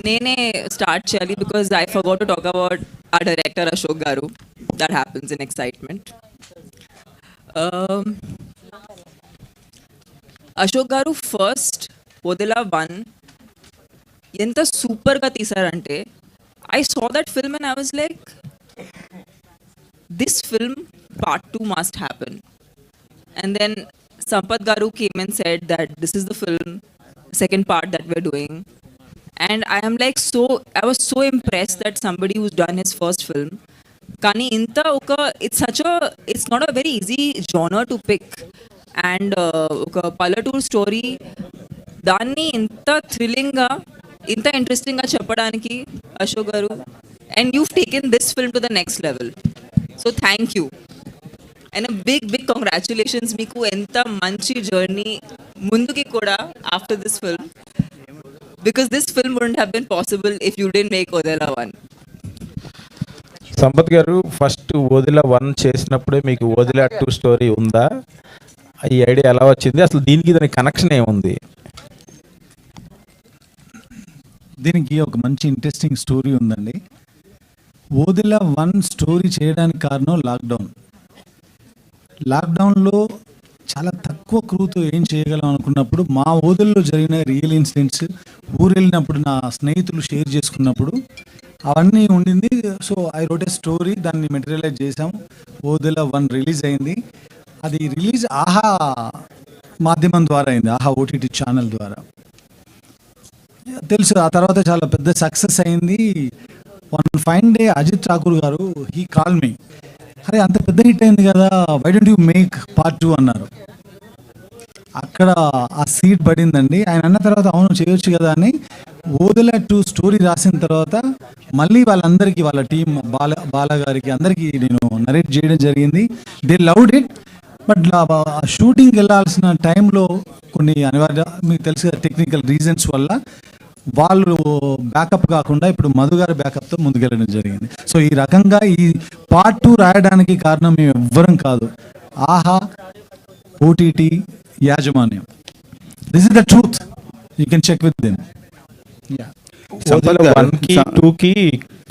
నేనే స్టార్ట్ చేయాలి because I forgot to talk about ఆ director Ashok garu. That happens in excitement. Ashok garu first వదిలా one ఎంత సూపర్గా తీశారంటే, I saw that film and I was like, this film part 2 must happen. And then Sampath Garu came and said that this is the film, second part that we're doing. And I am like I was so impressed that somebody who's done his first film. Kani inta oka, it's not a very easy genre to pick. And oka Pallatoor story, దాన్ని ఇంత థ్రిల్లింగ్గా ఇంత ఇంట్రెస్టింగ్గా చెప్పడానికి Ashok garu, and you've taken this film to the next level. So thank you. And a big congratulations మీకు, ఎంత మంచి journey ముందుకి కూడా after this film. Because this film wouldn't have been possible if you didn't make Odela 1. Sampath గారు, first Odela 1 చేసినప్పుడే మీకు Odela 2 story ఉందా? ఈ ఐడియా ఎలా వచ్చింది? అసలు దానికి కనెక్షన్ ఏముంది? దీనికి ఒక మంచి ఇంట్రెస్టింగ్ స్టోరీ ఉందండి. ఓదిలా 1 స్టోరీ చేయడానికి కారణం లాక్డౌన్లో చాలా తక్కువ క్రూతో ఏం చేయగలం అనుకున్నప్పుడు, మా ఓదల్లో జరిగిన రియల్ ఇన్సిడెంట్స్, ఊరు వెళ్ళినప్పుడు నా స్నేహితులు షేర్ చేసుకున్నప్పుడు అవన్నీ ఉండింది. So I wrote a story, దాన్ని మెటీరియలైజ్ చేసాం. ఓదిలా 1 రిలీజ్ అయింది. అది రిలీజ్ ఆహా మాధ్యమం ద్వారా అయింది, ఆహా ఓటీటీ ఛానల్ ద్వారా. తెలుసు, ఆ తర్వాత చాలా పెద్ద సక్సెస్ అయింది. One fine day Ajit Thakur గారు హీ కాల్ మీ, అరే అంత పెద్ద హిట్ అయింది కదా, why don't you make part 2 అన్నారు. అక్కడ ఆ సీట్ పడిందండి. ఆయన అన్న తర్వాత అవును చేయొచ్చు కదా అని ఓదిలా 2 స్టోరీ రాసిన తర్వాత మళ్ళీ వాళ్ళందరికీ, వాళ్ళ టీం బాల గారికి అందరికీ నేను నరేట్ చేయడం జరిగింది. They loved it. బట్ షూటింగ్కి వెళ్ళాల్సిన టైంలో కొన్ని అనివార్య, మీకు తెలుసు కదా, టెక్నికల్ రీజన్స్ వల్ల వాళ్ళు బ్యాకప్ కాకుండా ఇప్పుడు మధు గారి బ్యాకప్తో ముందుకెళ్ళడం జరిగింది. సో ఈ రకంగా ఈ పార్ట్ 2 రాయడానికి కారణం మేము ఎవ్వరం కాదు, ఆహా ఓటీటీ యాజమాన్యం. This is the truth, you can check with them. Sampath 1కి 2కి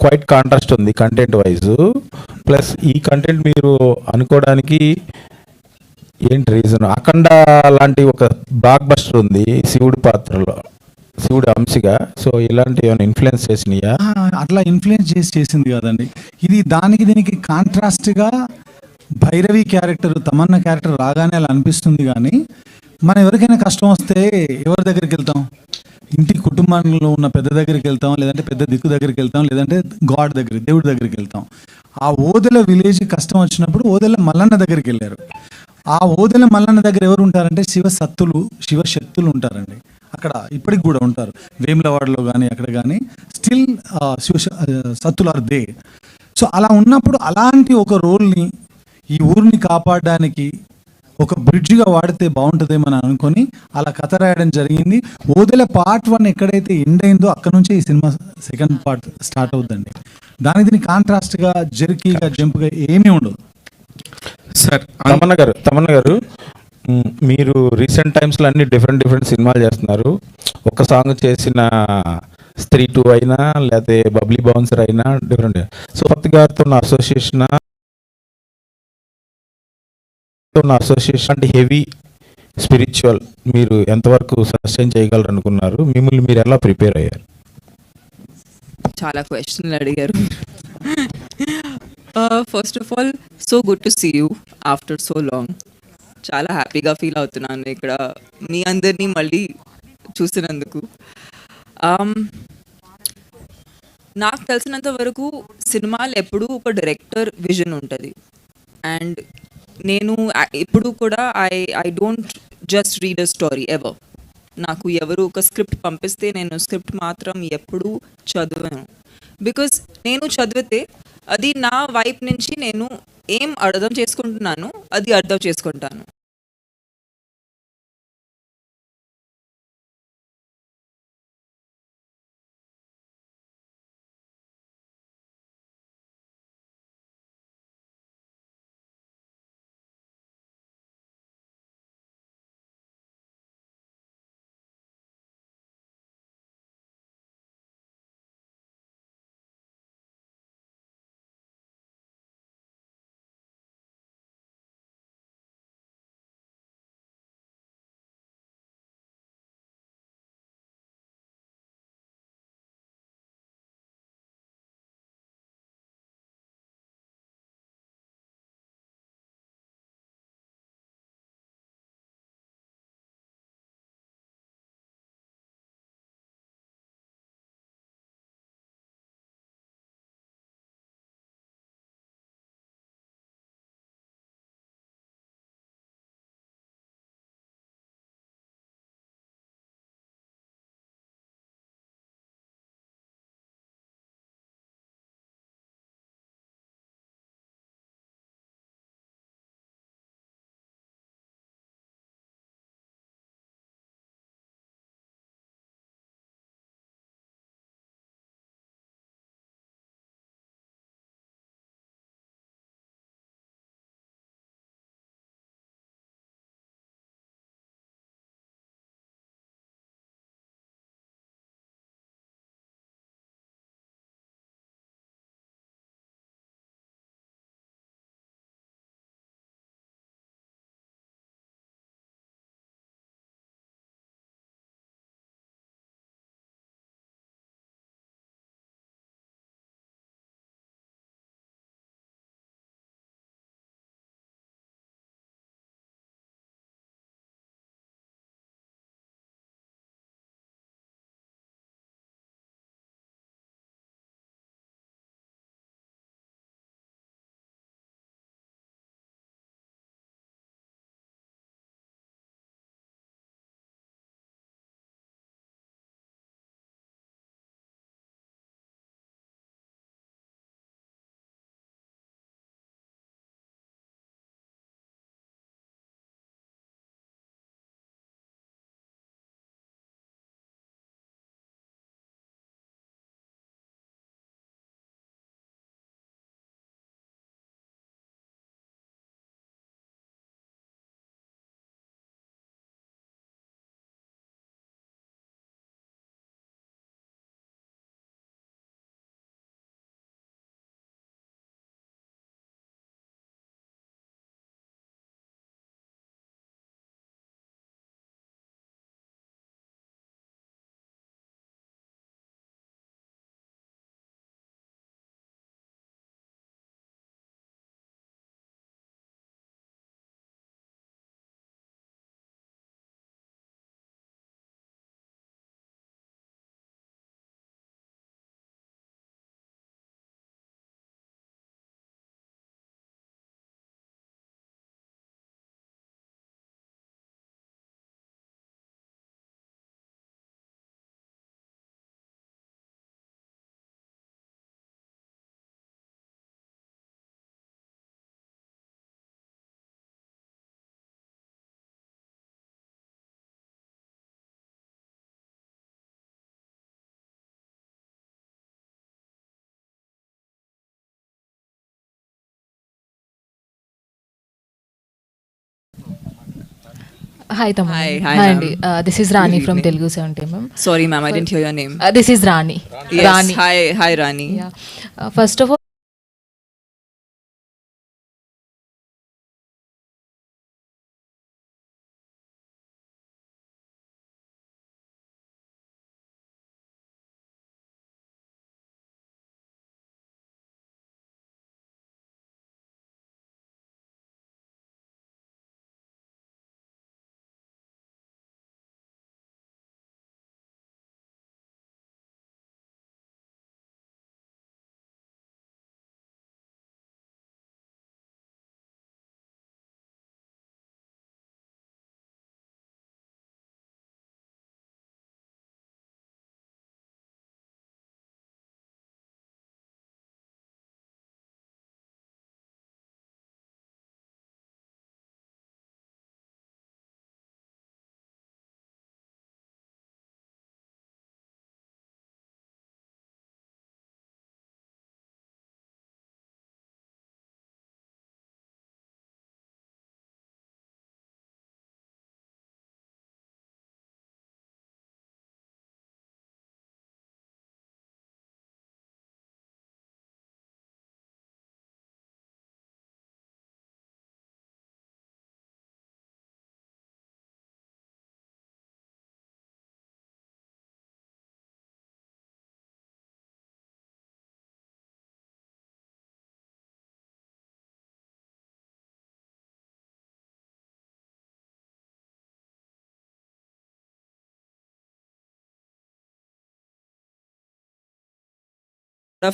క్వైట్ కాంట్రాస్ట్ ఉంది కంటెంట్ వైజ్. ప్లస్ ఈ కంటెంట్ మీరు అనుకోవడానికి ఏంటి రీజన్? అఖండ లాంటి ఒక బ్లాక్ బస్టర్ ఉంది శివుడి పాత్రలో, శివుడు అంశగా. సో ఇలాంటి ఏమైనా ఇన్ఫ్లుయెన్స్ చేసినాయా? అట్లా ఇన్ఫ్లుయెన్స్ చేసింది కాదండి. ఇది దీనికి కాంట్రాస్ట్గా భైరవి క్యారెక్టర్, తమన్నా క్యారెక్టర్ రాగానే అలా అనిపిస్తుంది. కానీ మనం ఎవరికైనా కష్టం వస్తే ఎవరి దగ్గరికి వెళ్తాం? ఇంటి కుటుంబంలో ఉన్న పెద్ద దగ్గరికి వెళ్తాం, లేదంటే పెద్ద దిక్కు దగ్గరికి వెళ్తాం, లేదంటే గాడ్ దగ్గరికి, దేవుడి దగ్గరికి వెళ్తాం. ఆ ఓదెల విలేజ్ కష్టం వచ్చినప్పుడు ఓదెల మల్లన్న దగ్గరికి వెళ్ళారు. ఆ ఓదెల మల్లన్న దగ్గర ఎవరు ఉంటారంటే శివశక్తులు ఉంటారండి. అక్కడ ఇప్పటికి కూడా ఉంటారు, వేములవాడలో కానీ అక్కడ కానీ స్టిల్ సత్తులు ఆర్ దే. సో అలా ఉన్నప్పుడు అలాంటి ఒక రోల్ని ఈ ఊరిని కాపాడడానికి ఒక బ్రిడ్జ్గా వాడితే బాగుంటుందేమని అనుకొని అలా కథ రాయడం జరిగింది. ఓదెల పార్ట్ 1 ఎక్కడైతే ఎండ్ అయిందో అక్కడ నుంచే ఈ సినిమా సెకండ్ పార్ట్ స్టార్ట్ అవుతుందండి. దీనికి కాంట్రాస్ట్గా, జర్కీగా, జంప్గా ఏమీ ఉండదు. సార్ తమన్నా గారు, మీరు రీసెంట్ టైమ్స్లో అన్ని డిఫరెంట్ సినిమాలు చేస్తున్నారు. ఒక సాంగ్ చేసిన స్త్రీ 2 అయినా, లేకపోతే బబ్లీ బౌన్సర్ అయినా డిఫరెంట్. సో కొత్త గారితో ఉన్న అసోసియేషన్ అంటే హెవీ స్పిరిచువల్ మీరు ఎంతవరకు సస్టైన్ చేయగలరు అనుకున్నారు? మిమ్మల్ని మీరు ఎలా ప్రిపేర్ అయ్యారు? చాలా క్వశ్చన్లు అడిగారు. First of all, so good to see you after so long. చాలా హ్యాపీగా ఫీల్ అవుతున్నాను ఇక్కడ మీ అందరినీ మళ్ళీ చూసినందుకు. నాకు తెలిసినంత వరకు సినిమాలు ఎప్పుడూ ఒక డైరెక్టర్ విజన్ ఉంటుంది. అండ్ నేను ఎప్పుడు కూడా I don't just read a story ever. నాకు ఎవరు ఒక స్క్రిప్ట్ పంపిస్తే నేను స్క్రిప్ట్ మాత్రం ఎప్పుడూ చదివాను. బికాజ్ నేను చదివితే అది నా వైపు నుంచి నేను ఏం అర్థం చేసుకుంటున్నాను అది అర్థం చేసుకుంటాను. హాయ్ తమ్ముడు. Hi, hi, hi ma'am. అండి. This is Rani Good from evening. Telugu 70 ma'am. Sorry, ma'am, I didn't hear your name. This is Rani. Yes, Rani. hi, Rani. First of all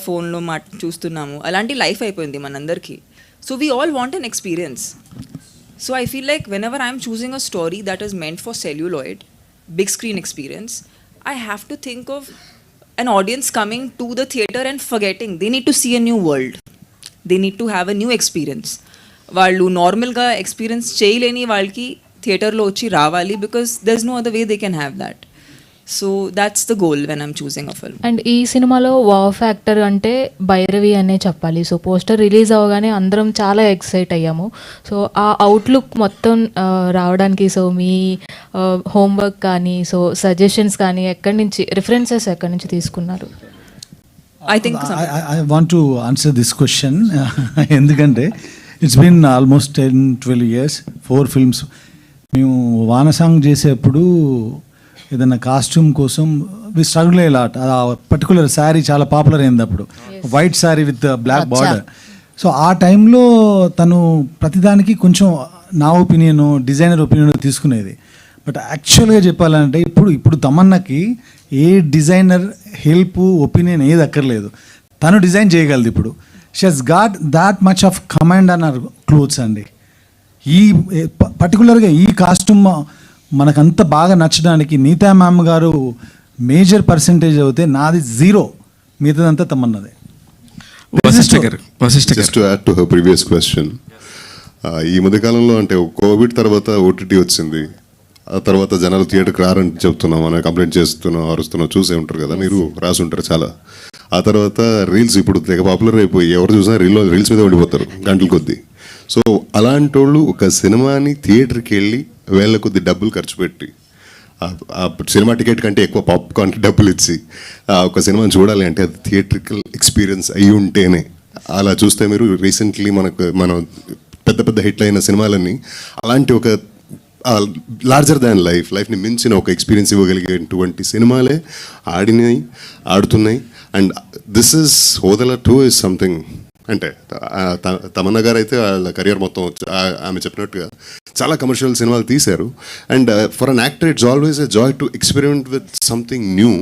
ఫోన్లో చూస్తున్నాము, అలాంటి లైఫ్ అయిపోయింది మనందరికీ. So we all want an experience. So I feel like when ever I'm choosing a story that is meant for celluloid, big screen experience, I have to think of an audience coming to the theatre and forgetting. They need to see a new world. They need to have a new experience. వాళ్ళు నార్మల్గా experience చేయలేని వాళ్ళకి థియేటర్లో వచ్చి రావాలి, because there is no other way they can have that. So that's the goal when I'm choosing a film. And ఈ సినిమాలో wow factor అంటే భైరవి అనే చెప్పాలి. సో పోస్టర్ రిలీజ్ అవ్వగానే అందరం చాలా ఎక్సైట్ అయ్యాము. సో ఆ అవుట్లుక్ మొత్తం రావడానికి సో మీ హోంవర్క్ కానీ సో సజెషన్స్ కానీ ఎక్కడి నుంచి రిఫరెన్సెస్ ఎక్కడి నుంచి తీసుకున్నారు? I think I want to answer this question ఎందుకంటే it's been almost 10-12 years, 4 films. మేము వానసాంగ్ చేసేప్పుడు ఏదైనా కాస్ట్యూమ్ కోసం వి స్ట్రగుల్ అయ్యే లాట్. ఆ పర్టికులర్ శారీ చాలా పాపులర్ అయింది అప్పుడు, white sari with black border. So ఆ టైంలో తను ప్రతిదానికి కొంచెం నా ఒపీనియన్, డిజైనర్ ఒపీనియన్ తీసుకునేది. బట్ యాక్చువల్గా చెప్పాలంటే ఇప్పుడు తమన్నాకి ఏ డిజైనర్ హెల్ప్, ఒపీనియన్ ఏది అక్కర్లేదు. తను డిజైన్ చేయగలదు. ఇప్పుడు she has got that much of command on our clothes అండి. ఈ పర్టికులర్గా ఈ కాస్ట్యూమ్ మనకంత బాగా నచ్చడానికి నీతా మ్యామ్ గారు మేజర్ పర్సంటేజ్ అవుతే నాది 0, మిగతాదంతా తమన్నదే. Just to add to her previous question, ఈ మధ్యకాలంలో అంటే కోవిడ్ తర్వాత ఓటీటీ వచ్చింది. ఆ తర్వాత జనాలు థియేటర్కి రారని చెప్తున్నాం, అని కంప్లైంట్ చేస్తున్నాం, అరుస్తున్నాం, చూసే ఉంటారు కదా, మీరు రాసి ఉంటారు చాలా. ఆ తర్వాత రీల్స్ ఇప్పుడు తెగ పాపులర్ అయిపోయి ఎవరు చూసినా రీల్స్ మీద ఉండిపోతారు గంటల కొద్దీ. సో అలాంటి వాళ్ళు ఒక సినిమాని థియేటర్కి వెళ్ళి వేల కొద్ది డబ్బులు ఖర్చు పెట్టి ఆ సినిమా టికెట్ కంటే ఎక్కువ పాప్కార్న్కి డబ్బులు ఇచ్చి ఒక సినిమాని చూడాలి అంటే అది థియేట్రికల్ ఎక్స్పీరియన్స్ అయి ఉంటేనే. అలా చూస్తే మీరు రీసెంట్లీ మనం పెద్ద పెద్ద హిట్ అయిన సినిమాలన్నీ అలాంటి ఒక లార్జర్ దాన్ లైఫ్ని మించిన ఒక ఎక్స్పీరియన్స్ ఇవ్వగలిగేటువంటి సినిమాలే ఆడుతున్నాయి. And this is Odela 2 is something. అంటే తమన్నా గారు అయితే వాళ్ళ కెరియర్ మొత్తం ఆమె చెప్పినట్టుగా చాలా కమర్షియల్ సినిమాలు తీశారు. And for an actor it's always a joy to experiment with something new,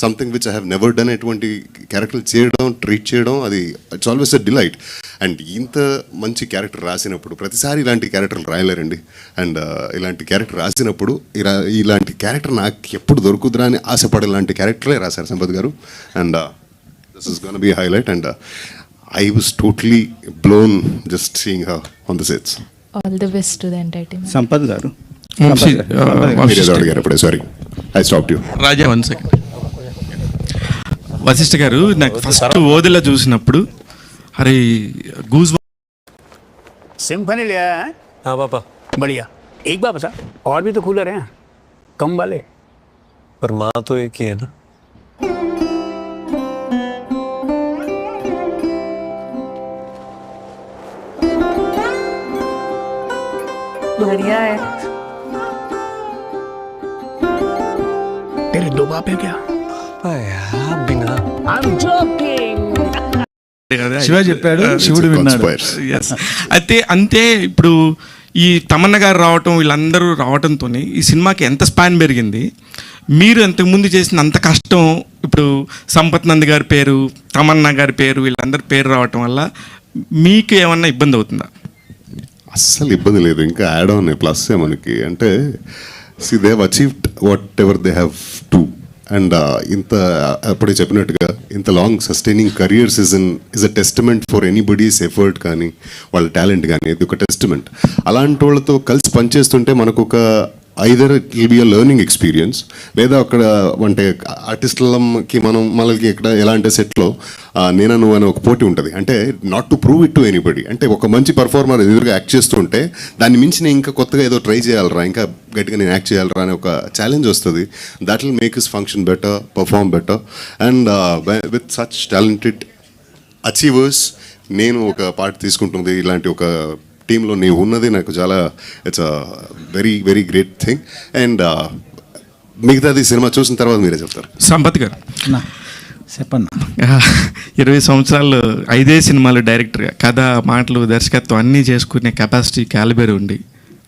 something which I have never done. ఎటువంటి క్యారెక్టర్ చేయడం, ట్రీట్ చేయడం, అది it's always a delight. And ఇంత మంచి క్యారెక్టర్ రాసినప్పుడు ప్రతిసారి ఇలాంటి క్యారెక్టర్లు రాయలేరండి. అండ్ ఇలాంటి క్యారెక్టర్ రాసినప్పుడు ఇలాంటి క్యారెక్టర్ నాకు ఎప్పుడు దొరుకుతురా అని ఆశపడే ఇలాంటి క్యారెక్టరే రాశారు సంపత్ గారు. And this is gonna B highlight. And I was totally blown just seeing her on the sets. All the best to the entire team. Sampath గారు, Sorry, I stopped you. Raja 1 second. Vashishtha గారు, నాకు first Odela చూసినప్పుడు అరే goose symphony लिया है? हाँ पापा. बढ़िया. एक बार बता, और भी तो कूलर हैं कम वाले। पर माँ तो एक ही है ना। बढ़िया है। तेरे दो बाप है क्या? यार बिना I'm joking. శివ చెప్పాడు, శివుడు విన్నాడు. Yes. అయితే అంతే ఇప్పుడు ఈ తమన్న గారు రావటం, వీళ్ళందరూ రావటంతో ఈ సినిమాకి ఎంత స్పాన్ పెరిగింది. మీరు అంతకుముందు చేసిన అంత కష్టం ఇప్పుడు సంపత్ నంద్ గారి పేరు, తమన్నా గారి పేరు, వీళ్ళందరి పేరు రావటం వల్ల మీకు ఏమన్నా ఇబ్బంది అవుతుందా? అస్సలు ఇబ్బంది లేదు. ఇంకా యాడ్ ఆన్ ప్లస్ మనకి అంటే they have achieved what ever they have to. And ఇంత అప్పుడే చెప్పినట్టుగా ఇంత long sustaining career's is a testament for anybody's effort కానీ వాళ్ళ టాలెంట్ కానీ. ఇది ఒక టెస్టిమెంట్. అలాంటి వాళ్ళతో కలిసి పనిచేస్తుంటే మనకు ఒక either it will be a learning experience, లేదా అక్కడ అంటే ఆర్టిస్టులకి మనకి ఎక్కడ ఎలా అంటే సెట్లో నువ్వు అనే ఒక పోటీ ఉంటుంది. అంటే not to prove it to anybody. అంటే ఒక మంచి పర్ఫార్మర్ ఎదురుగా యాక్ట్ చేస్తుంటే దాన్ని మించి నేను ఇంకా కొత్తగా ఏదో ట్రై చేయాలరా, ఇంకా గట్టిగా నేను యాక్ట్ చేయాలరా అనే ఒక ఛాలెంజ్ వస్తుంది. That will make his function better, perform better. And with such talented achievers నేను ఒక పార్ట్ తీసుకుంటుంది. ఇలాంటి ఒక టీంలో నీవు ఉన్నది నాకు చాలా it's a very very great thing. And మిగతాది సినిమా చూసిన తర్వాత మీరే చెప్తారు. సంపత్ గారు చెప్పండి. 20 సంవత్సరాలు 5 సినిమాలు డైరెక్టర్గా కథ, మాటలు, దర్శకత్వం అన్నీ చేసుకునే కెపాసిటీ, క్యాలిబర్ ఉండి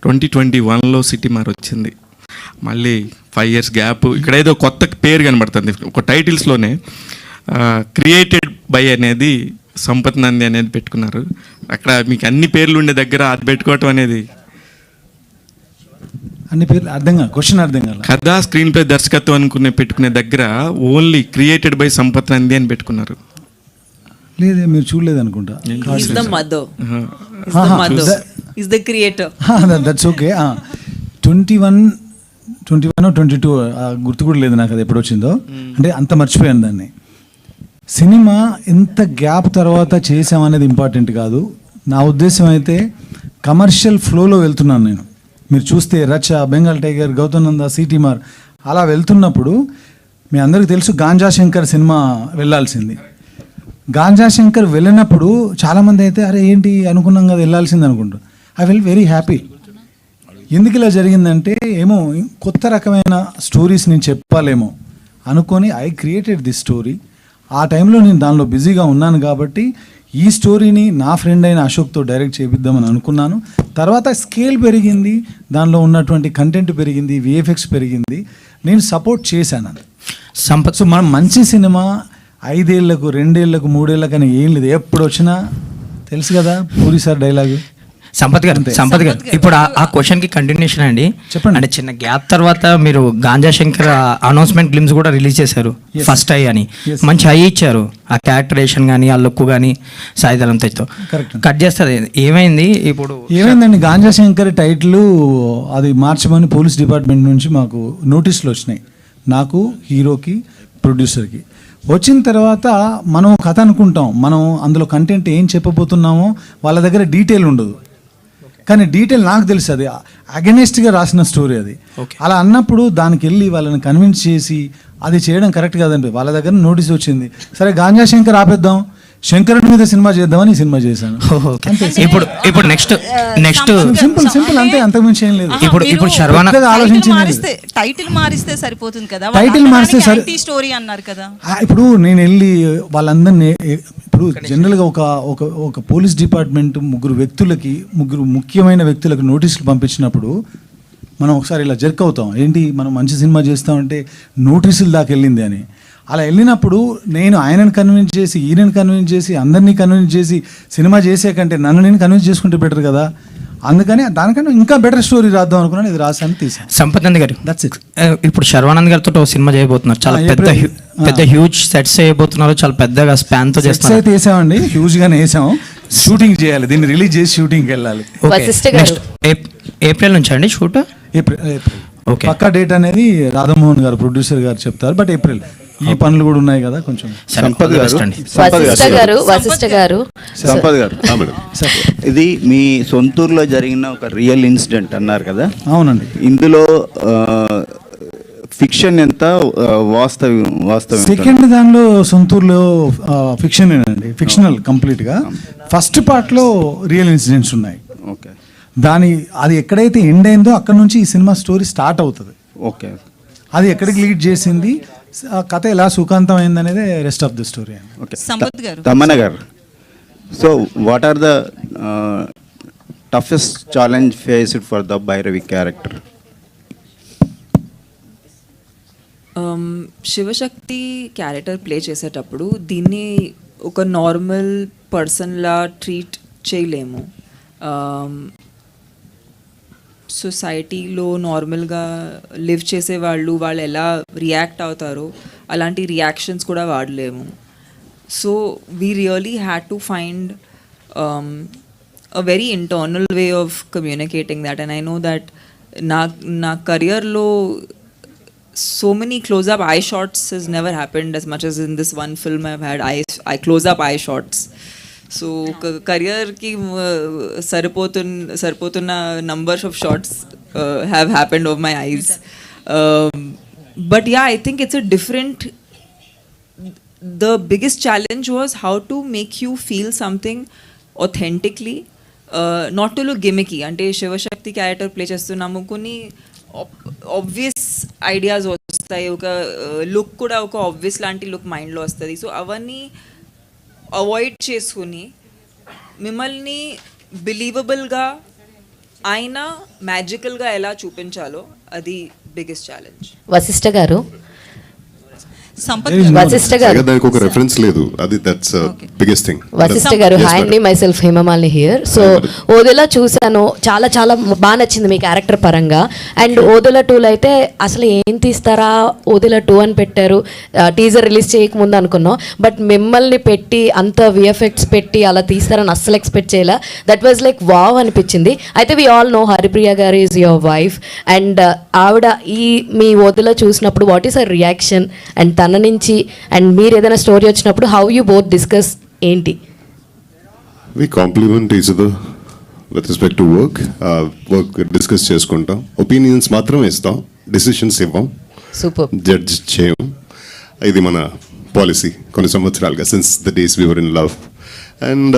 2021లో సిటీ మార్ వచ్చింది. మళ్ళీ 5 years గ్యాప్. ఇక్కడ ఏదో కొత్త పేరు కనబడుతుంది ఒక టైటిల్స్లోనే. క్రియేటెడ్ బై అనేది సంపత్ నంది అనేది పెట్టుకున్నారు. అక్కడ మీకు అన్ని పేర్లు ఉండే దగ్గర అది పెట్టుకోవటం అనేది అన్ని పేర్లు అర్థం కాదు, క్వశ్చన్ అర్థం కాదు. కథ, స్క్రీన్ ప్లే, దర్శకత్వం అనుకునే పెట్టుకునే దగ్గర only created by Sampath Nandi అని పెట్టుకున్నారు. లేదే, మీరు చూడలేదు అనుకుంటా. He's the mother. He's the mother. He's the creator. That's okay. 21 22 గుర్తు కూడా లేదు నాకు అది ఎప్పుడు వచ్చిందో. అంటే అంత మర్చిపోయాను దాన్ని. సినిమా ఎంత గ్యాప్ తర్వాత చేసామనేది ఇంపార్టెంట్ కాదు. నా ఉద్దేశం అయితే కమర్షియల్ ఫ్లోలో వెళ్తున్నాను నేను. మీరు చూస్తే రచ, బెంగాల్ టైగర్, గౌతమ్ నంద, సిటీ మార్ అలా వెళ్తున్నప్పుడు మీ అందరికీ తెలుసు గాంజా శంకర్ సినిమా వెళ్ళాల్సింది. గాంజా శంకర్ వెళ్ళినప్పుడు చాలామంది అయితే అరే ఏంటి అనుకున్నాం కదా వెళ్ళాల్సింది అనుకుంటారు. I will very happy. ఎందుకు ఇలా జరిగిందంటే ఏమో కొత్త రకమైన స్టోరీస్ నేను చెప్పాలేమో అనుకొని ఐ క్రియేటెడ్ దిస్ స్టోరీ. ఆ టైంలో నేను దానిలో బిజీగా ఉన్నాను కాబట్టి ఈ స్టోరీని నా ఫ్రెండ్ అయిన అశోక్తో డైరెక్ట్ చేపిద్దామని అనుకున్నాను. తర్వాత స్కేల్ పెరిగింది, దానిలో ఉన్నటువంటి కంటెంట్ పెరిగింది, విఎఫ్ఎక్స్ పెరిగింది, నేను సపోర్ట్ చేశాను. సో మనం మంచి సినిమా 5 ఏళ్లకు 2 ఏళ్లకు 3 ఏళ్ళకు అని ఏం లేదు. ఎప్పుడు వచ్చినా తెలుసు కదా పూరి సార్ డైలాగు. సంపత్ గారు ఇప్పుడు ఆ క్వశ్చన్ కి కంటిన్యూషన్ అండి. చెప్పండి. అంటే చిన్న గ్యాప్ తర్వాత మీరు గాంజా శంకర్ అనౌన్స్మెంట్ గ్లిమ్స్ కూడా రిలీజ్ చేశారు. ఫస్ట్ హై అని మంచి హై ఇచ్చారు. ఆ క్యారెక్టరేషన్ కానీ, ఆ లుక్ కానీ సాయిధరం తెచ్చుతో కట్ చేస్తుంది. ఏమైంది ఇప్పుడు? ఏమైందండి, గాంజా శంకర్ టైటిల్ అది మార్చమని పోలీస్ డిపార్ట్మెంట్ నుంచి మాకు నోటీసులు వచ్చినాయి, నాకు, హీరోకి, ప్రొడ్యూసర్కి. వచ్చిన తర్వాత మనం కథ అనుకుంటాం, మనం అందులో కంటెంట్ ఏం చెప్పబోతున్నామో వాళ్ళ దగ్గర డీటెయిల్ ఉండదు. కానీ డీటెయిల్ నాకు తెలుసు, అది అగెనిస్ట్గా రాసిన స్టోరీ అది. అలా అన్నప్పుడు దానికి వెళ్ళి వాళ్ళని కన్విన్స్ చేసి అది చేయడం కరెక్ట్ కాదండి. వాళ్ళ దగ్గర నోటీస్ వచ్చింది, సరే గాంజా శంకర్ ఆపేద్దాం, శంకరుడి మీద సినిమా చేద్దామని సినిమా చేశాను. ఇప్పుడు నెక్స్ట్ సింపుల్ అంతే, అంతకుమించి ఏం లేదు. ఇప్పుడు శర్వాన ఆలోచించింది టైటిల్ మారిస్తే సరిపోతుంది కదా. టైటిల్ మారిస్తే స్టోరీ అన్నారు కదా. ఇప్పుడు నేను వెళ్ళి వాళ్ళందరినీ, ఇప్పుడు జనరల్గా ఒక పోలీస్ డిపార్ట్మెంట్ ముగ్గురు ముఖ్యమైన వ్యక్తులకు నోటీసులు పంపించినప్పుడు మనం ఒకసారి ఇలా జర్క్ అవుతాం, ఏంటి మనం మంచి సినిమా చేస్తామంటే నోటీసులు దాకా వెళ్ళింది అని. అలా వెళ్ళినప్పుడు నేను ఆయనను కన్విన్స్ చేసి, ఈయనను కన్విన్స్ చేసి, అందరినీ కన్విన్స్ చేసి సినిమా చేసే కంటే నన్ను నేను కన్విన్స్ చేసుకుంటే బెటర్ కదా. అందుకని దానికంటే ఇంకా బెటర్ స్టోరీ రాద్దాం అనుకున్నాను, ఇది రాసాను, తీసాను. సంపత్ నంది గారు, దట్స్ ఇట్. ఇప్పుడు శర్వానంద్ గారితో ఒక సినిమా చేయబోతున్నారు. చాలా పెద్ద హ్యూజ్ సెట్స్ చేయబోతున్నారు. చాలా పెద్దగా స్పాన్ తో చేస్తారు. అయితే వేసామండి, హ్యూజ్ గానే వేసాము. షూటింగ్ చేయాలి, దీన్ని రిలీజ్ చేసి షూటింగ్కి వెళ్ళాలి. ఏప్రిల్ నుంచి అండి షూట్? ఏప్రిల్. ఓకే, పక్కా డేట్ అనేది రాధామోహన్ గారు, ప్రొడ్యూసర్ గారు చెప్తారు, బట్ ఏప్రిల్. ఈ పనులు కూడా ఉన్నాయి కదా కొంచెం. సంపత్ గారు సంపత్ గారు ఇది మీ సొంతూరులో జరిగిన ఒక రియల్ ఇన్సిడెంట్ అన్నారు కదా? అవునండి. ఇందులో ఫిక్షన్ ఎంత వాస్తవం? సెకండ్ దానిలో సొంతూరులో ఫిక్షన్ అండి, ఫిక్షనల్ కంప్లీట్గా. ఫస్ట్ పార్ట్లో రియల్ ఇన్సిడెంట్స్ ఉన్నాయి. ఓకే. అది ఎక్కడైతే ఎండ్ అయిందో అక్కడ నుంచి ఈ సినిమా స్టోరీ స్టార్ట్ అవుతుంది. ఓకే. అది ఎక్కడికి లీడ్ చేసింది, కథ ఎలా సుఖాంతం అయింది అనేది రెస్ట్ ఆఫ్ ది స్టోరీ అండి. ఓకే. సంపత్ గారు, తమన్నా గారు, so what are the toughest challenge faced for the Bhairavi character? Shivashakti character play చేసేటప్పుడు దీన్ని ఒక నార్మల్ పర్సన్లా ట్రీట్ చేయలేము. సొసైటీలో నార్మల్గా లివ్ చేసే వాళ్ళు ఎలా రియాక్ట్ అవుతారో అలాంటి రియాక్షన్స్ కూడా వాడలేము. So we really had to find a very internal way of communicating that, and I know that na career lo so many close up eye shots has never happened as much as in this one film I've had I close up eye shots. So career ki saripotuna numbers of shots have happened of my eyes, but yeah, I think it's a different, the biggest challenge was how to make you feel something authentically, not to look gimmicky. అంటే Shivashakti character play చేస్తున్నాము, కొన్ని obvious ideas వస్తాయి, ఒక look కూడా ఒక obvious లాంటి look మైండ్లో వస్తుంది. సో అవన్నీ అవాయిడ్ చేసుకుని మిమ్మల్ని బిలీవబుల్గా అయినా మ్యాజికల్గా ఎలా చూపించాలో అది బిగ్గెస్ట్ ఛాలెంజ్. వశిష్ఠ గారు, దానికి ఒక రెఫరెన్స్ లేదు, అది దట్స్ బిగ్గెస్ట్ థింగ్. వశిష్ఠ గారు, హాయ్ అండి, myself Hemamalini here. So Odela చూశాను, చాలా చాలా బాగా నచ్చింది మీ క్యారెక్టర్ పరంగా. అండ్ ఓదెలా 2లో అయితే అసలు ఏం తీస్తారా, ఓదెలా 2 అని పెట్టారు, టీజర్ రిలీజ్ చేయకముందు అనుకున్నాం. బట్ మిమ్మల్ని పెట్టి అంత విఎఫ్ఎక్స్ పెట్టి అలా తీస్తారని అస్సలు ఎక్స్పెక్ట్ చేయలే. దట్ వాజ్ లైక్ వావ్ అనిపించింది. అయితే వి ఆల్ నో హరిప్రియ గారు ఈజ్ యువర్ వైఫ్, అండ్ ఆవిడ ఈ మీ ఓదెలా చూసినప్పుడు what is her reaction, and తన నుంచి అండ్ మీరు ఏదైనా స్టోరీ వచ్చినప్పుడు హౌ యూ బోత్ డిస్కస్ ఏంటి? We compliment each other with respect to work discuss చేసుకుంటాం, ఒపీనియన్స్ మాత్రమే ఇస్తాం, డిసిషన్స్ ఇవ్వం, సూపర్, జడ్జ్ చేయం. ఇది మన పాలసీ కొన్ని సంవత్సరాలుగా, since the days we were in love. And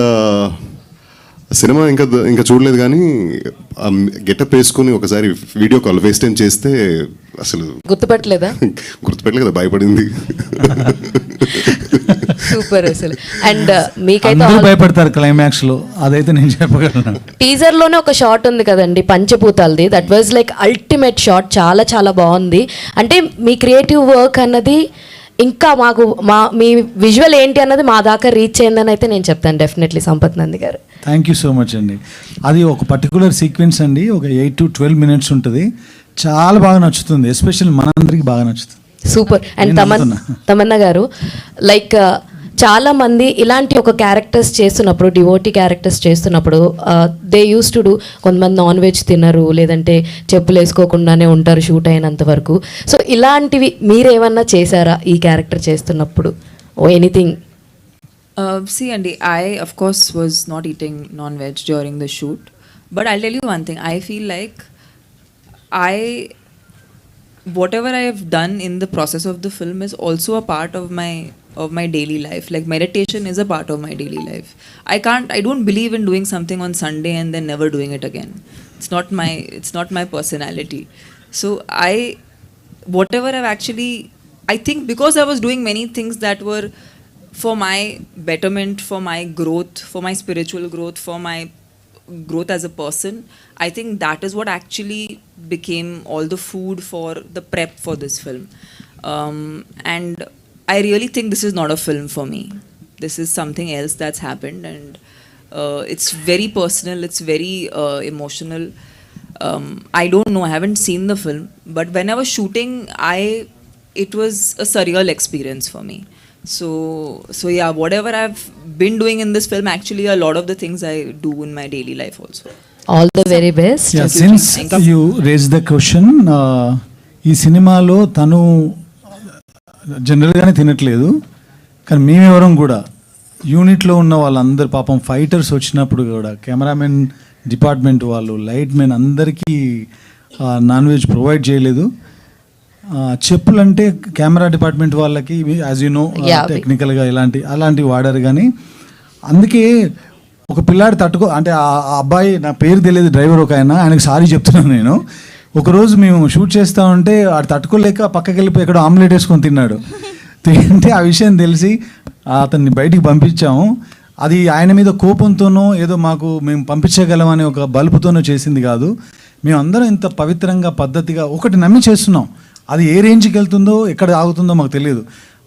సినిమా ఇంకా చూడలేదు, కానీ గెటప్ వేసుకుని ఒకసారి వీడియో కాల్ ఫేస్ టైం చేస్తే అసలు గుర్తుపెట్టలేదు కదా, భయపడింది. సూపర్ అసలు. అండ్ మీకైతే భయపడతారు క్లైమాక్స్ లో, అదైతే నేను చెప్పగలను. టీజర్ లోనే ఒక షాట్ ఉంది కదండి పంచభూతాలది, that was like ultimate shot, చాలా చాలా బాగుంది. అంటే మీ క్రియేటివ్ వర్క్ అన్నది ఇంకా మాకు మీ విజువల్ ఏంటి అన్నది మా దాకా రీచ్ అయిందని అయితే నేను చెప్తాను డెఫినెట్లీ. సంపత్ నంది గారు, థ్యాంక్ యూ సో మచ్ అండి. అది ఒక పర్టికులర్ సీక్వెన్స్ అండి, ఒక 8 to 12 minutes ఉంటుంది, చాలా బాగా నచ్చుతుంది, ఎస్పెషల్లీ మనందరికి బాగా నచ్చుతుంది. సూపర్. అండ్ తమన్నా గారు, లైక్ చాలా మంది ఇలాంటి ఒక క్యారెక్టర్స్ చేస్తున్నప్పుడు, డివోటీ క్యారెక్టర్స్ చేస్తున్నప్పుడు దే యూస్ టు డూ, కొంతమంది నాన్ వెజ్ తినరు, లేదంటే చెప్పులు వేసుకోకుండానే ఉంటారు షూట్ అయినంత వరకు. సో ఇలాంటివి మీరేమన్నా చేశారా ఈ క్యారెక్టర్ చేస్తున్నప్పుడు, ఓ anything? See, Andy, I of course was not eating non-veg during the shoot, but I'll tell you one thing. I feel like whatever I have done in the process of the film is also a part of my daily life. Like meditation is a part of my daily life. I don't believe in doing something on Sunday and then never doing it again. It's not my personality. So whatever I've actually, I think because I was doing many things that were for my betterment, for my growth, for my spiritual growth, for my growth as a person, I think that is what actually became all the food for the prep for this film. And I really think this is not a film for me. This is something else that's happened, and it's very personal, it's very emotional. I don't know, I haven't seen the film, but when I was shooting, it was a surreal experience for me. So yeah, whatever I've been doing in this film, actually a lot of the things I do in my daily life also. All the very best. Yeah, since you raised the question, ఈ సినిమాలో తను జనరల్గానే తినట్లేదు. కానీ మేమెవరం కూడా యూనిట్లో ఉన్న వాళ్ళందరూ పాపం ఫైటర్స్ వచ్చినప్పుడు కూడా కెమెరామెన్ డిపార్ట్మెంట్ వాళ్ళు, లైట్ మెన్ అందరికీ నాన్ వెజ్ ప్రొవైడ్ చేయలేదు. చెప్పులంటే కెమెరా డిపార్ట్మెంట్ వాళ్ళకి యాజ్ యూ నో టెక్నికల్గా అలాంటివి వాడారు. కానీ అందుకే ఒక పిల్లాడి అంటే ఆ అబ్బాయి, నా పేరు తెలియదు, డ్రైవర్ ఒక ఆయనకు సారీ చెప్తున్నాను నేను. ఒకరోజు మేము షూట్ చేస్తూ ఉంటే ఆడు తట్టుకోలేక పక్కకి వెళ్ళిపోయి ఎక్కడో ఆమ్లెట్ వేసుకొని తిన్నాడు. తింటే ఆ విషయం తెలిసి అతన్ని బయటికి పంపించాము. అది ఆయన మీద కోపంతోనో ఏదో మేము పంపించగలమని ఒక బలుపుతోనో చేసింది కాదు. మేమందరం ఇంత పవిత్రంగా పద్ధతిగా ఒకటి నమ్మి చేస్తున్నాం. అది ఏ రేంజ్కి వెళ్తుందో ఎక్కడ ఆగుతుందో మాకు తెలియదు.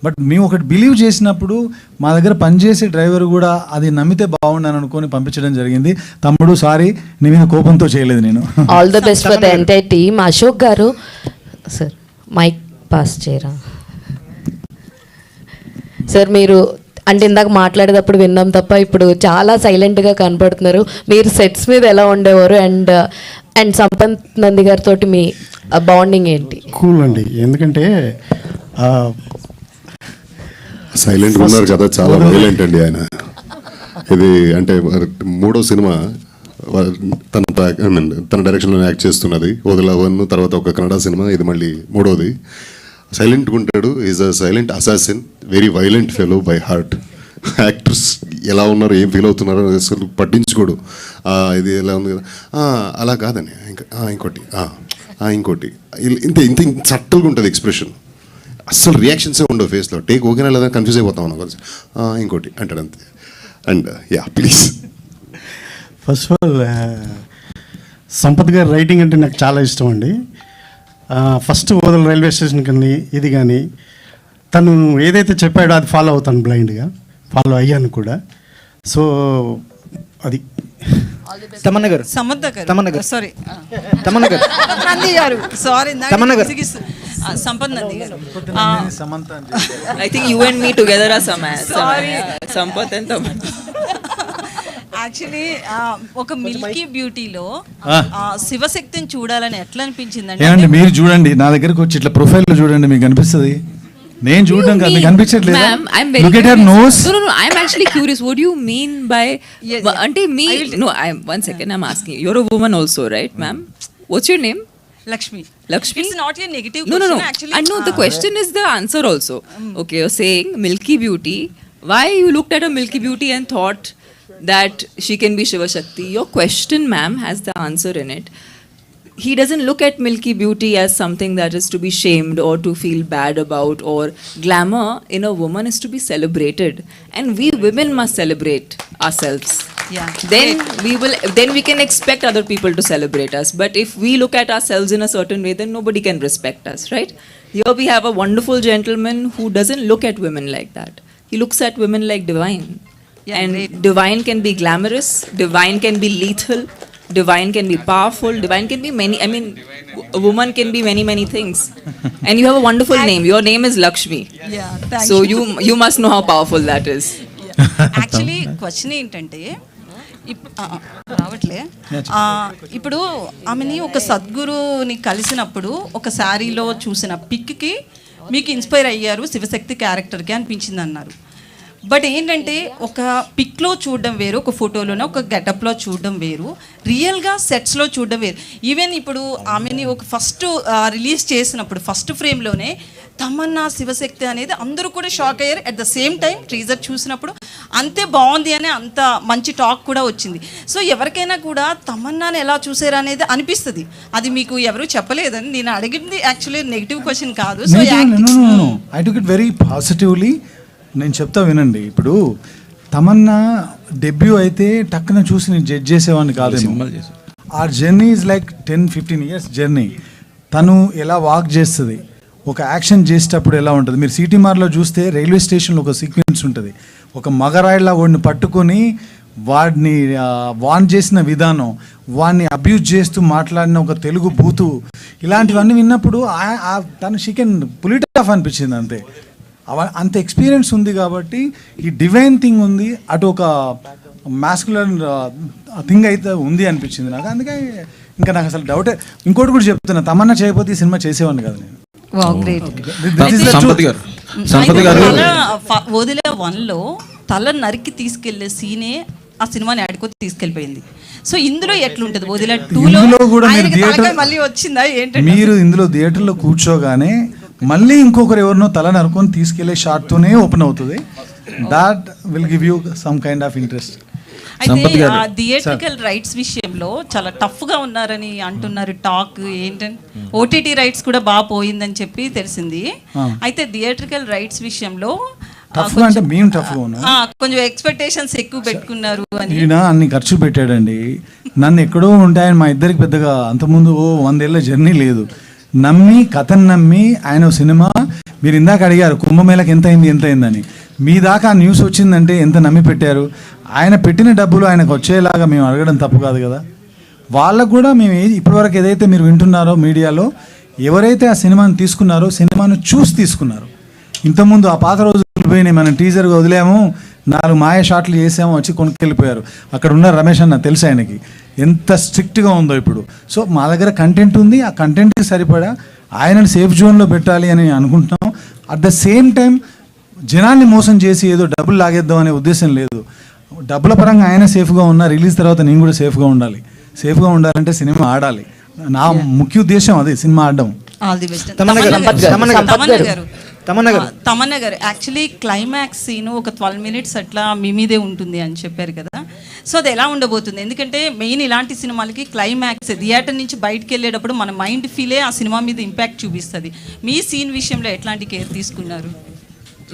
బట్ మేము ఒకటి బిలీవ్ చేసినప్పుడు మా దగ్గర పనిచేసే డ్రైవర్ కూడా అది నమ్మితే బాగుండని అనుకొని పంపించడం జరిగింది. తమ్ముడు సారీ, నీ మీద కోపంతో చేయలేదు నేను. All the best for the entire team. Ashok garu sir mic pass చేయరా సార్. మీరు అంటే ఇందాక మాట్లాడేటప్పుడు విన్నాం తప్ప ఇప్పుడు చాలా సైలెంట్గా కనపడుతున్నారు. మీరు సెట్స్ మీద ఎలా ఉండేవారు అండ్ సంపత్ నంది గారితో మీ బాండింగ్ ఏంటి? కూల్ అండి, ఎందుకంటే సైలెంట్ ఉన్నారు కదా, చాలా వైలెంట్ అండి ఆయన. ఇది అంటే 3వ సినిమా తన డైరెక్షన్లో యాక్ట్ చేస్తున్నది. ఓదెలా 1, తర్వాత ఒక కన్నడ సినిమా, ఇది మళ్ళీ 3వది. సైలెంట్గా ఉంటాడు, is a silent assassin, very violent fellow by heart. Actors ఎలా ఉన్నారు, ఏం ఫీల్ అవుతున్నారో అసలు పట్టించుకోడు. ఇది ఎలా ఉంది కదా, అలా కాదని ఇంకోటి ఇంకోటి ఇంత ఇంత సట్టల్గా ఉంటుంది ఎక్స్ప్రెషన్. అస్సలు రియాక్షన్సే ఉండవు ఫేస్లో. టేక్ ఓకేనా లేదా కన్ఫ్యూజ్ అయిపోతాం అన్న కొంచెం. ఇంకోటి అంటాడు అంతే. And please. First of all Sampath గారి రైటింగ్ అంటే నాకు చాలా ఇష్టం అండి. ఫస్ట్ ఓదల రైల్వే స్టేషన్ కానీ ఇది కానీ తను ఏదైతే చెప్పాడో అది ఫాలో అవుతాను, బ్లైండ్గా ఫాలో అయ్యాను కూడా. సో అది తమన్నా గారు సారీ తమన్నా గారు నంది గారు సారీ సంపత్ నంది గారు. I think you and me together are Sampath and Tamanna. Actually ఒక మిల్కీ బ్యూటీలో శివశక్తిని చూడాలని ఎట్లా అనిపించిందండి? ఏమండి మీరు చూడండి, నా దగ్గరకు వచ్చి ఇట్లా ప్రొఫైల్లో చూడండి, మీకు అనిపిస్తుంది. నేను చూడడం కాదు, మీకు అనిపించట్లేదు. Look at her nose. No, I'm actually curious. What do you mean by? Ante me? No, one second. I'm asking. You're a woman also, right, ma'am? What's your name? Lakshmi. It's not a negative question. No. Actually, I know the question is the answer also. Okay, you're saying Milky Beauty. Why you looked at a Milky Beauty and thought that she can be Shiva Shakti? Your question, ma'am, has the answer in it. He doesn't look at Milky Beauty as something that is to be shamed or to feel bad about, or glamour in a woman is to be celebrated, and we women must celebrate ourselves. Yeah. Then we can expect other people to celebrate us. But if we look at ourselves in a certain way, then nobody can respect us, right? Here we have a wonderful gentleman who doesn't look at women like that. He looks at women like divine. Yeah, and great. divine can be glamorous, divine can be lethal, divine can be powerful, divine can be many. I mean, a woman can be many things. And you have a wonderful name. Your name is Lakshmi. Yeah, thank so you must know how powerful that is. Actually question ఏంటంటే రావట్లే, ఇప్పుడు ఆమెని ఒక సద్గురుని కలిసినప్పుడు ఒక శారీలో చూసిన పిక్కి మీకు ఇన్స్పైర్ అయ్యారు శివశక్తి క్యారెక్టర్కి అనిపించింది అన్నారు. బట్ ఏంటంటే ఒక పిక్లో చూడడం వేరు, ఒక ఫోటోలోనే ఒక గెటప్లో చూడడం వేరు, రియల్గా సెట్స్లో చూడడం వేరు. ఈవెన్ ఇప్పుడు ఆమెని ఒక ఫస్ట్ రిలీజ్ చేసినప్పుడు ఫస్ట్ ఫ్రేమ్లోనే తమన్నా శివశక్తి అనేది అందరూ కూడా షాక్ అయ్యారు. At the same time teaser చూసినప్పుడు అంతే బాగుంది అని అంత మంచి టాక్ కూడా వచ్చింది. సో ఎవరికైనా కూడా తమన్నాని ఎలా చూసారు అనేది అనిపిస్తుంది. అది మీకు ఎవరు చెప్పలేదని నేను అడిగింది యాక్చువల్లీ నెగిటివ్ క్వశ్చన్ కాదు. So I took it very positively. నేను చెప్తా వినండి. ఇప్పుడు తమన్నా డెబ్యూ అయితే టక్కున చూసి నేను జడ్జ్ చేసేవాడిని కాదు. ఆ journey is like 10-15 years journey. తను ఎలా వాక్ చేస్తుంది, ఒక యాక్షన్ చేసేటప్పుడు ఎలా ఉంటుంది. మీరు సిటీమార్లో చూస్తే రైల్వే స్టేషన్లో ఒక సీక్వెన్స్ ఉంటుంది. ఒక మగరాయిలా వాడిని పట్టుకొని వాడిని వాన్ చేసిన విధానం, వాడిని అబ్యూజ్ చేస్తూ మాట్లాడిన ఒక తెలుగు బూతు, ఇలాంటివన్నీ విన్నప్పుడు తను she can pull it off అనిపించింది. అంతే, అంత ఎక్స్పీరియన్స్ ఉంది కాబట్టి ఈ డివైన్ థింగ్ ఉంది, అటు ఒక మాస్కులర్ థింగ్ అయితే ఉంది అనిపించింది నాకు. అందుకే ఇంకా నాకు అసలు డౌటే. ఇంకోటి కూడా చెప్తున్నా, తమన్నా చేయకపోతే ఈ సినిమా చేసేవాడిని కదా నేను. సంపత్ గారు సంపత్ గారు వదిలే 1లో తల నరికి తీసుకెళ్లే సీనే ఆ సినిమాని ఆడుకొని తీసుకెళ్ళిపోయింది. సో ఇందులో ఎట్లుంటది వదిలే 2లో కూడా మీరు థియేటర్ మళ్ళీ వచ్చిందా ఏంటంటే మీరు ఇందులో థియేటర్లో కూర్చోగానే మళ్ళీ ఇంకొకరు ఎవరినో తల నరుకొని తీసుకెళ్లే షాట్తోనే ఓపెన్ అవుతుంది. That will give you some kind of interest. అయితే ఆ థియేట్రికల్ రైట్స్ విషయంలో చాలా టఫ్ గా ఉన్నారని అంటున్నారు. టాక్ ఏంటంటే ఓటీటీ రైట్స్ కూడా బాగా పోయిందని చెప్పి తెలిసింది. అయితే థియేట్రికల్ రైట్స్ విషయంలో అంటే మేము టఫ్గా ఉన్నాం, కొంచెం ఎక్స్పెక్టేషన్స్ ఎక్కువ పెట్టుకున్నారు అని. ఈయన అన్ని ఖర్చు పెట్టాడండి. నన్ను ఎక్కడో ఉంటాయని మా ఇద్దరికి పెద్దగా అంతకుముందు 100 ఏళ్ళ జర్నీ లేదు. నమ్మి కథను నమ్మి ఆయన సినిమా, మీరు ఇందాక అడిగారు కుంభమేళకి ఎంత అయిందని, మీ దాకా ఆ న్యూస్ వచ్చిందంటే ఎంత నమ్మి పెట్టారు. ఆయన పెట్టిన డబ్బులు ఆయనకు వచ్చేలాగా మేము అడగడం తప్పు కాదు కదా. వాళ్ళకు కూడా మేము ఇప్పటివరకు ఏదైతే మీరు వింటున్నారో మీడియాలో, ఎవరైతే ఆ సినిమాను తీసుకున్నారో సినిమాను చూసి తీసుకున్నారు. ఇంతకుముందు ఆ పాత రోజులు పోయినాయి, మనం టీజర్గా వదిలాము, 4 మాయ షాట్లు చేసాము, వచ్చి కొనుక్కెళ్ళిపోయారు. అక్కడ ఉన్న రమేష్ అన్న తెలుసు ఆయనకి ఎంత స్ట్రిక్ట్గా ఉందో ఇప్పుడు. సో మా దగ్గర కంటెంట్ ఉంది, ఆ కంటెంట్కి సరిపడా ఆయనను సేఫ్ జోన్లో పెట్టాలి అని అనుకుంటున్నాం. అట్ ద సేమ్ టైం జనాల్ని మోసం చేసి ఏదో డబ్బులు లాగేద్దాం అనే ఉద్దేశం లేదు. డబ్బుల పరంగా ఆయన సేఫ్గా ఉన్నా, రిలీజ్ తర్వాత నేను కూడా సేఫ్గా ఉండాలి. సేఫ్గా ఉండాలంటే సినిమా ఆడాలి. నా ముఖ్య ఉద్దేశం అది, సినిమా ఆడడం. All the best. తమన్నా గారు యాక్చువల్లీ క్లైమాక్స్ సీన్ ఒక 12 minutes అట్లా మీ మీదే ఉంటుంది అని చెప్పారు కదా. సో అది ఎలా ఉండబోతుంది? ఎందుకంటే మెయిన్ ఇలాంటి సినిమాలకి క్లైమాక్స్ థియేటర్ నుంచి బయటకు వెళ్ళేటప్పుడు మన మైండ్ ఫీలే ఆ సినిమా మీద ఇంపాక్ట్ చూపిస్తుంది. మీ సీన్ విషయంలో ఎట్లాంటి కేర్ తీసుకున్నారు?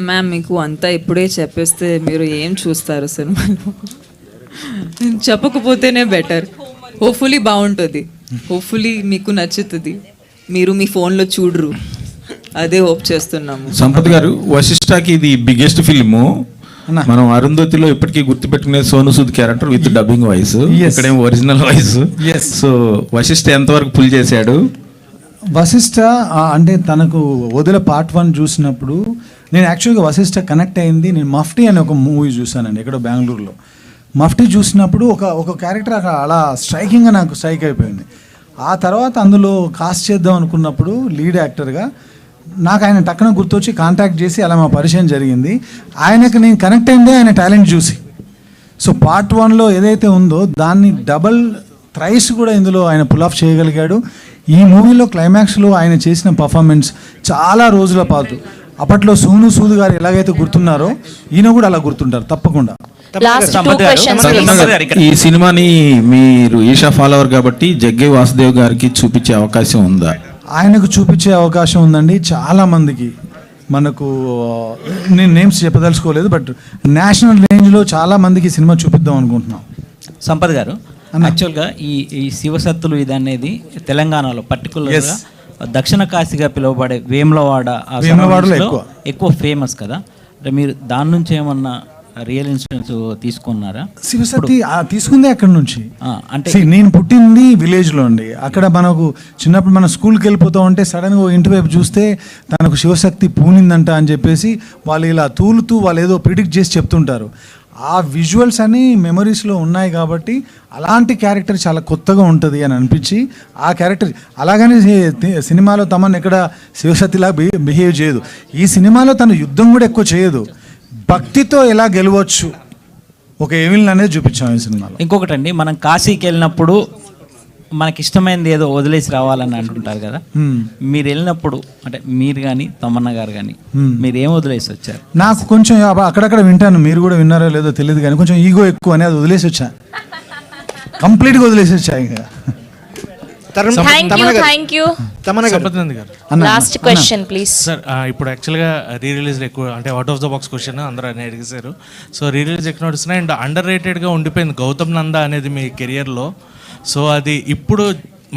మ్యామ్, మీకు అంతా ఇప్పుడే చెప్పేస్తే మీరు ఏం చూస్తారు సినిమాలో? చెప్పకపోతేనే బెటర్. హోప్ఫుల్లీ బాగుంటుంది, హోప్ఫుల్లీ మీకు నచ్చుతుంది, మీరు మీ ఫోన్లో చూడరు, అదే హోప్ చేస్తున్నాము. సంపత్ గారు, వశిష్ఠకి ఇది బిగ్గెస్ట్ ఫిల్ము. మనం అరుంధతిలో ఇప్పటికీ గుర్తుపెట్టుకునే Sonu Sood character with dubbing voice, ఇక్కడేమో ఒరిజినల్ వాయిస్. సో వశిష్ఠ ఎంతవరకు పుల్ చేశాడు? వశిష్ఠ అంటే తనకు వదిల పార్ట్ 1 చూసినప్పుడు నేను యాక్చువల్గా వశిష్ఠ కనెక్ట్ అయింది. నేను మఫ్టీ అనే ఒక మూవీ చూశానండి ఎక్కడో బెంగళూరులో. మఫ్టీ చూసినప్పుడు ఒక క్యారెక్టర్ అలా స్ట్రైకింగ్గా నాకు స్ట్రైక్ అయిపోయింది. ఆ తర్వాత అందులో కాస్ట్ చేద్దాం అనుకున్నప్పుడు లీడ్ యాక్టర్గా నాకు ఆయన టక్కున గుర్తొచ్చి కాంటాక్ట్ చేసి అలా మా పరిచయం జరిగింది. ఆయనకు నేను కనెక్ట్ అయిందే ఆయన టాలెంట్ చూసి. సో పార్ట్ 1లో ఏదైతే ఉందో దాన్ని డబల్ థ్రైస్ కూడా ఇందులో ఆయన పుల్ ఆఫ్ చేయగలిగాడు. ఈ మూవీలో క్లైమాక్స్లో ఆయన చేసిన పర్ఫార్మెన్స్ చాలా రోజుల పాటు, అప్పట్లో సోను సూద్ గారు ఎలాగైతే గుర్తున్నారో ఈయన కూడా అలా గుర్తుంటారు తప్పకుండా. ఈ సినిమాని మీరు ఈషా ఫాలోవర్ కాబట్టి జగ్గే వాసుదేవ్ గారికి చూపించే అవకాశం ఉందా? ఆయనకు చూపించే అవకాశం ఉందండి. చాలా మందికి మనకు నేను నేమ్స్ చెప్పదలుచుకోలేదు, బట్ నేషనల్ రేంజ్లో చాలా మందికి సినిమా చూపిద్దాం అనుకుంటున్నాం. సంపత్ గారు, యాక్చువల్గా ఈ శివసత్తులు ఇది అనేది తెలంగాణలో పర్టికులర్గా దక్షిణ కాశీగా పిలువబడే వేములవాడలో ఎక్కువ ఫేమస్ కదా. అంటే మీరు దాని నుంచి ఏమన్నా రియల్ ఇన్సిడెంట్స్ తీసుకున్నారా? శివశక్తి తీసుకుందే అక్కడ నుంచి. అంటే నేను పుట్టింది విలేజ్లో అండి. అక్కడ మనకు చిన్నప్పుడు మన స్కూల్కి వెళ్ళిపోతూ ఉంటే సడన్గా ఇంటి వైపు చూస్తే తనకు శివశక్తి పూనిందంట అని చెప్పేసి వాళ్ళు ఇలా తూలుతూ వాళ్ళు ఏదో ప్రిడిక్ట్ చేసి చెప్తుంటారు. ఆ విజువల్స్ అన్నీ మెమరీస్లో ఉన్నాయి కాబట్టి అలాంటి క్యారెక్టర్ చాలా కొత్తగా ఉంటుంది అని అనిపించి ఆ క్యారెక్టర్ అలాగని సినిమాలో తమను ఎక్కడ శివశక్తిలా బిహేవ్ చేయదు. ఈ సినిమాలో తను యుద్ధం కూడా ఎక్కువ చేయదు, భక్తితో ఎలా గెలవచ్చు ఒక ఎవిల్ని అనేది చూపించాం ఈ సినిమాలో. ఇంకొకటి అండి, మనం కాశీకి వెళ్ళినప్పుడు మనకి ఇష్టమైనది ఏదో వదిలేసి రావాలని అంటుంటారు కదా. మీరు వెళ్ళినప్పుడు అంటే మీరు కానీ తమన్నా గారు కానీ మీరు ఏం వదిలేసి వచ్చారు? నాకు కొంచెం అక్కడక్కడ వింటాను, మీరు కూడా విన్నారో లేదో తెలియదు కానీ కొంచెం ఈగో ఎక్కువ అని అది వదిలేసి వచ్చా, కంప్లీట్గా వదిలేసి వచ్చా. ఇంకా లాస్ట్ క్వశ్చన్ ప్లీజ్ సార్. ఇప్పుడు యాక్చువల్గా రీ రిలీజ్ ఎక్కువ అంటే out of the box question అందరూ అని అడిగేశారు. సో రీ రిలీజ్ ఎక్కువ నడుస్తున్నాయి అండ్ అండర్ రేటెడ్గా ఉండిపోయింది గౌతమ్ నందా అనేది మీ కెరియర్లో. సో అది ఇప్పుడు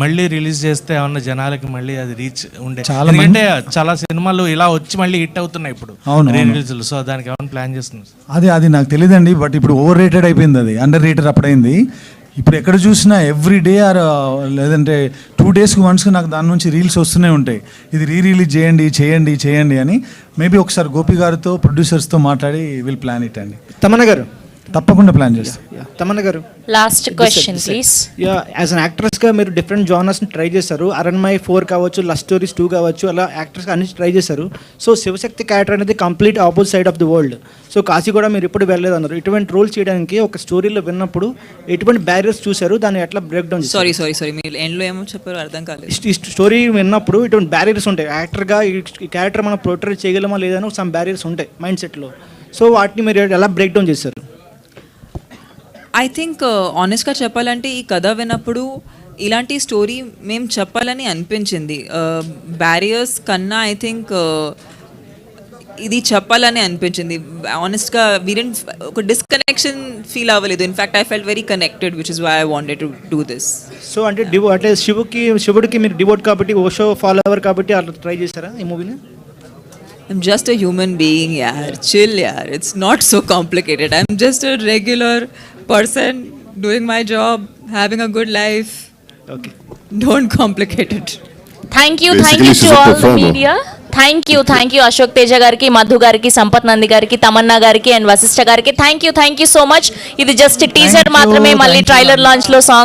మళ్ళీ రిలీజ్ చేస్తే ఏమన్నా జనాలకి మళ్ళీ అది రీచ్ ఉండే, ఎందుకంటే చాలా సినిమాలు ఇలా వచ్చి మళ్ళీ హిట్ అవుతున్నాయి ఇప్పుడు రీ రిలీజ్లు. సో దానికి ఏమైనా ప్లాన్ చేస్తున్నారు? అది నాకు తెలియదండి, బట్ ఇప్పుడు ఓవర్ రేటెడ్ అయిపోయింది, అది అండర్ రేటెడ్ అప్పుడైంది. ఇప్పుడు ఎక్కడ చూసినా ఎవ్రీ డే ఆర్ లేదంటే 2 days వన్స్ నాకు దాని నుంచి రీల్స్ వస్తూనే ఉంటాయి, ఇది రిలీజ్ చేయండి అని. మేబీ ఒకసారి గోపి గారితో ప్రొడ్యూసర్స్తో మాట్లాడి విల్ ప్లాన్ ఇట్ అండి. తమన్నా గారు, తప్పకుండా ప్లాన్ చేస్తాం. Tamannaah garu, last question please. As an యాక్ట్రెస్గా మీరు డిఫరెంట్ జానర్స్ని ట్రై చేశారు. అరణ్మయ్ 4 కావచ్చు, లవ్ స్టోరీస్ 2 కావచ్చు, అలా యాక్టర్స్గా అన్ని ట్రై చేశారు. సో శివశక్తి క్యారెక్టర్ అనేది complete opposite side of the world. So Kashi కూడా మీరు ఎప్పుడు వెళ్ళలేదు అన్నారు. ఇటువంటి రోల్ చేయడానికి ఒక స్టోరీలో విన్నప్పుడు ఎటువంటి బ్యారియర్స్ చూశారు, దాన్ని ఎట్లా బ్రేక్ డౌన్ చేశారు? సారీ మీరు ఎండ్లో ఏమో చెప్పారు అర్థం కాలేదు. ఈ స్టోరీ విన్నప్పుడు ఇటువంటి బ్యారియర్స్ ఉంటాయి. యాక్టర్గా ఈ క్యారెక్టర్ మనం పోర్ట్రేట్ చేయగలమా లేదని సమ్ బ్యారియర్స్ ఉంటాయి మైండ్ సెట్లో. సో వాటిని మీరు ఎలా బ్రేక్ డౌన్ చేశారు? ఐ థింక్ ఆనెస్ట్గా చెప్పాలంటే ఈ కథ విన్నప్పుడు ఇలాంటి స్టోరీ మేము చెప్పాలని అనిపించింది. బ్యారియర్స్ కన్నా ఐ థింక్ ఇది చెప్పాలని అనిపించింది. ఆనెస్ట్గా వీరెంట్ ఒక డిస్కనెక్షన్ ఫీల్ అవ్వలేదు. In fact I felt very connected, which is why I wanted to do this. So అంటే అంటే శివుడికి మీరు డివోట్ కాబట్టి, ఓషో ఫాలోవర్ కాబట్టి అట్లా ట్రై చేశారా ఈ మూవీని? I'm just a human being, yaar. Chill, yaar. It's not so complicated. I'm just a regular person doing my job, having a good life. Okay. Don't complicate it. Thank you to all the media. Thank you Ashok Teja గారికి, మధు గారికి, సంపత్ నంది గారికి, తమన్నా గారికి and Vashishtha గారికి thank you so much. ఇది just teaser మాత్రమే. మళ్ళీ trailer launch లో song